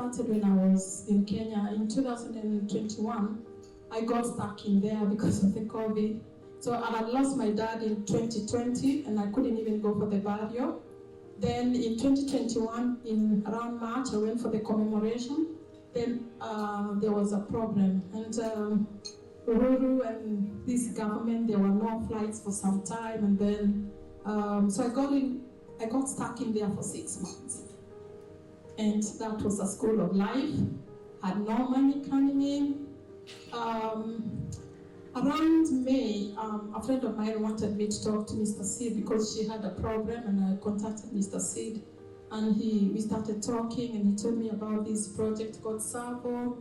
started when I was in Kenya. In 2021, I got stuck in there because of the COVID. So I had lost my dad in 2020 and I couldn't even go for the burial. Then in 2021, in around March, I went for the commemoration. Then there was a problem. And Uhuru and this government, there were no flights for some time. And then, so I got stuck in there for 6 months. And that was a school of life. Had no money coming in. Around May, a friend of mine wanted me to talk to Mr. Sid because she had a problem, and I contacted Mr. Sid, and we started talking, and he told me about this project called TSAVO.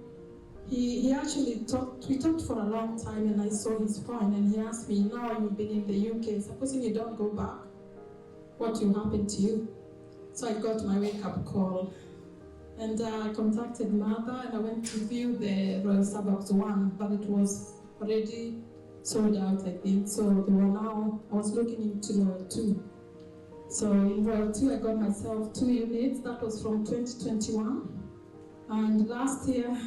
He actually talked, we talked for a long time, and I saw his point, and he asked me, now you've been in the UK, supposing you don't go back, what will happen to you? So I got my wake-up call. And I contacted Mother, and I went to view the Royal Suburbs 1, but it was already sold out, I think. So they were now, I was looking into Royal 2. So in Royal 2, I got myself 2 units. That was from 2021. And last year,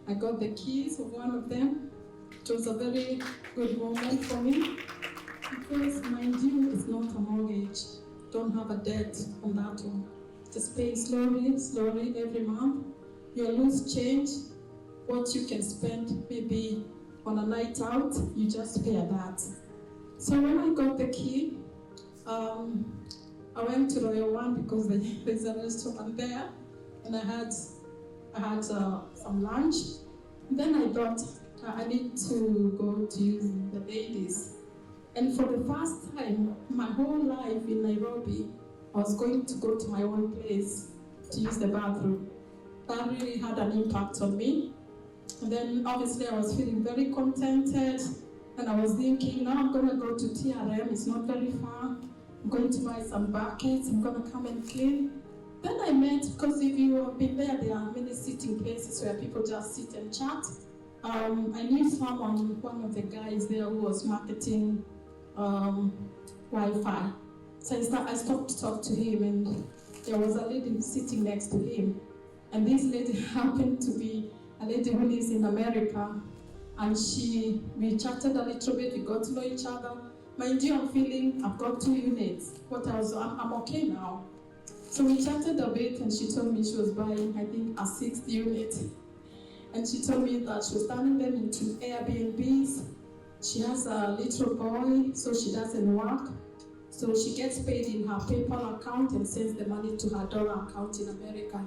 I got the keys of one of them. It was a very good moment for me because, mind you, it's not a mortgage. Don't have a debt on that one. Just pay slowly every month. Your loose change, what you can spend maybe on a night out, you just pay that. So when I got the key, I went to Royal 1 because there's a restaurant there, and I had some lunch. And then I thought I need to go to use the ladies. And for the first time, my whole life in Nairobi, I was going to go to my own place to use the bathroom. That really had an impact on me. And then obviously I was feeling very contented, and I was thinking, now I'm going to go to TRM, it's not very far. I'm going to buy some buckets, I'm going to come and clean. Then I met, because if you have been there are many sitting places where people just sit and chat. I knew someone, one of the guys there who was marketing Wi-Fi. So I stopped to talk to him, and there was a lady sitting next to him. And this lady happened to be a lady who lives in America. And we chatted a little bit, we got to know each other. Mind you, I'm feeling I've got 2 units. I'm okay now. So we chatted a bit, and she told me she was buying, I think, a 6th unit. And she told me that she was turning them into Airbnbs. She has a little boy, so she doesn't work. So she gets paid in her PayPal account and sends the money to her dollar account in America.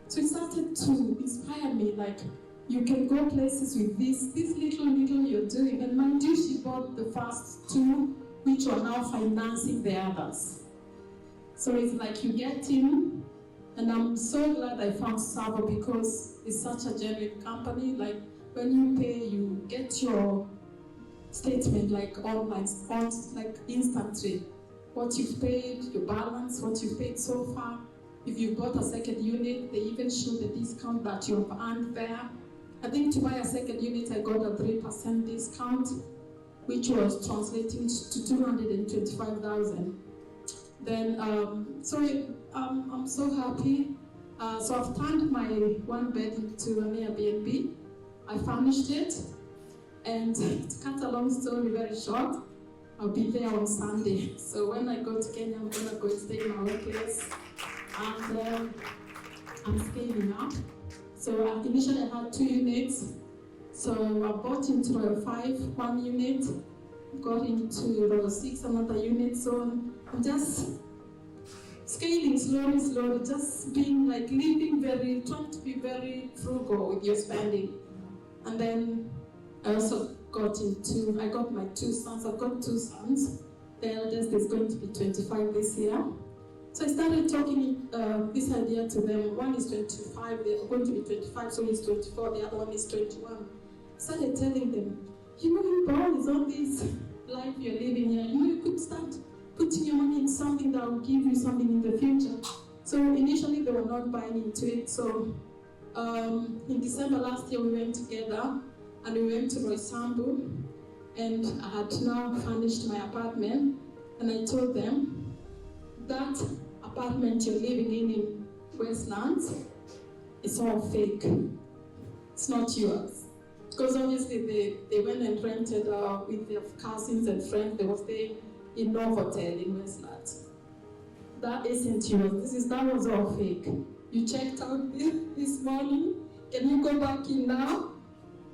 So it started to inspire me, like, you can go places with this little you're doing. And mind you, she bought the first 2, which are now financing the others. So it's like you get in, and I'm so glad I found TSAVO because it's such a genuine company. Like, when you pay, you get your statement like online, like instantly. What you've paid, your balance, what you've paid so far. If you bought a second unit, they even show the discount that you've earned there. I think to buy a second unit, I got a 3% discount, which was translating to 225,000. Then, I'm so happy. So I've turned my 1 bed into an Airbnb. I furnished it, and to cut a long story very short, I'll be there on Sunday. So when I go to Kenya, I'm gonna go and stay in my own place. And I'm scaling up. So initially I had 2 units. So I bought into Royal 5, 1 unit, got into Royal 6, another unit. So I'm just scaling slowly, just being like trying to be very frugal with your spending. And then I also I got my 2 sons. I've got 2 sons. The eldest is going to be 25 this year. So I started talking this idea to them. One is 25, they're going to be 25, so he's 24, the other one is 21. I started telling them, you boys, all this life you're living here, you could start putting your money in something that will give you something in the future. So initially they were not buying into it. So in December last year we went together, and we went to Roysambu, and I had now furnished my apartment, and I told them, that apartment you're living in Westlands, it's all fake. It's not yours. Because obviously they went and rented with their cousins and friends. They were staying in Novotel in Westland. That isn't yours. That was all fake. You checked out this morning. Can you go back in now?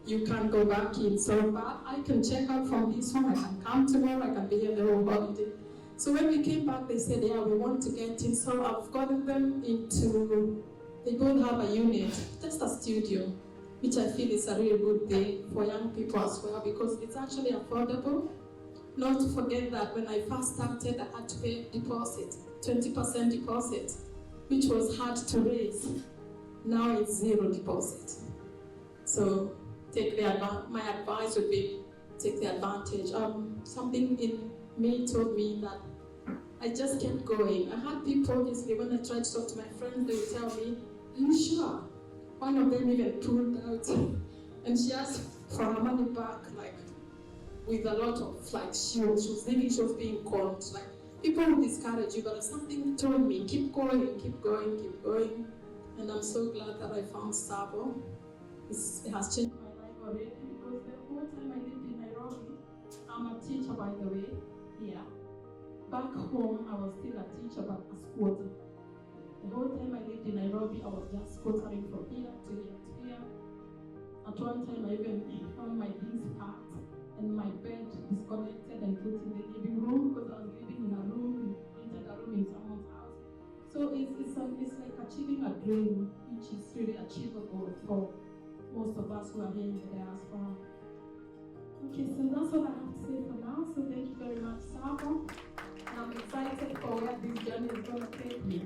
You can't go back in. So but I can check out from this one. I can come tomorrow. I can be here the whole holiday. So when we came back, they said, yeah, we want to get in. So I've gotten them into, they both have a unit, just a studio, which I feel is a really good thing for young people as well, because it's actually affordable. Not to forget that when I first started, I had to pay a deposit, 20% deposit, which was hard to raise. Now it's 0 deposit. So my advice would be take the advantage. Something in me told me that I just kept going. I had people, obviously, when I tried to talk to my friends, they would tell me, are you sure? One of them even pulled out, and she asked for her money back, like, with a lot of, like, she was being conned. Like, people will discourage you, but something told me, keep going, keep going, keep going. And I'm so glad that I found TSAVO. It has changed my life already, because the whole time I lived in Nairobi, I'm a teacher, by the way, here. Back home, I was still a teacher, but a squatter. The whole time I lived in Nairobi, I was just squattering from here to here to here. At one time, I even found my things packed and my bed disconnected and put in the living room, because I was living in a room, rented a room in someone's house. So it's like achieving a dream, which is really achievable for most of us who are here in the diaspora. Okay, so that's all I have to say for now. So thank you very much, TSAVO. I'm excited for where this journey is going to take me.